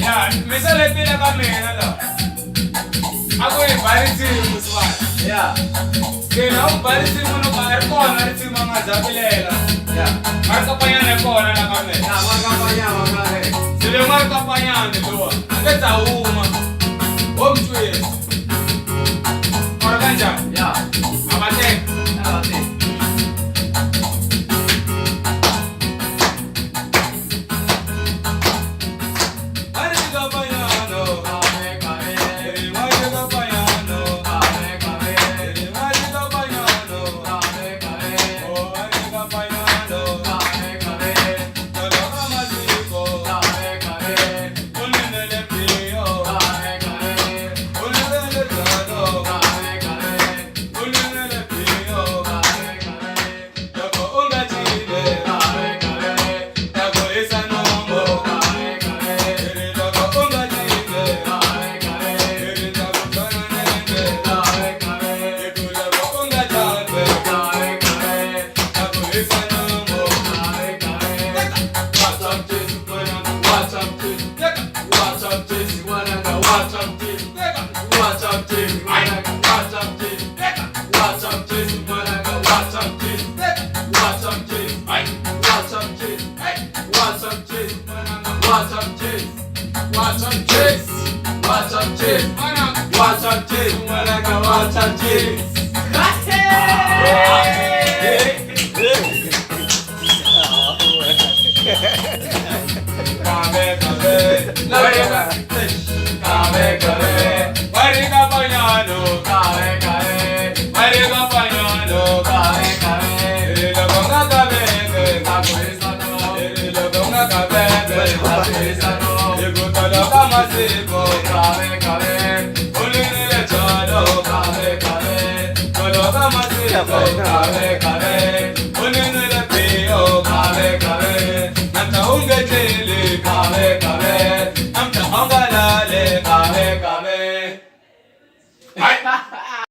Ya, misale pila kami ano. Ako barisi muswan. Ya. Kaya barisi mo no aircon, barisi mga jabilela. Ya. Marka pa yan ko na kami. Ya, makapanya, makare. Sila marka pa yan dito. Ang tauma. Om chues. Organja. Ya. Abate. Abate. Kare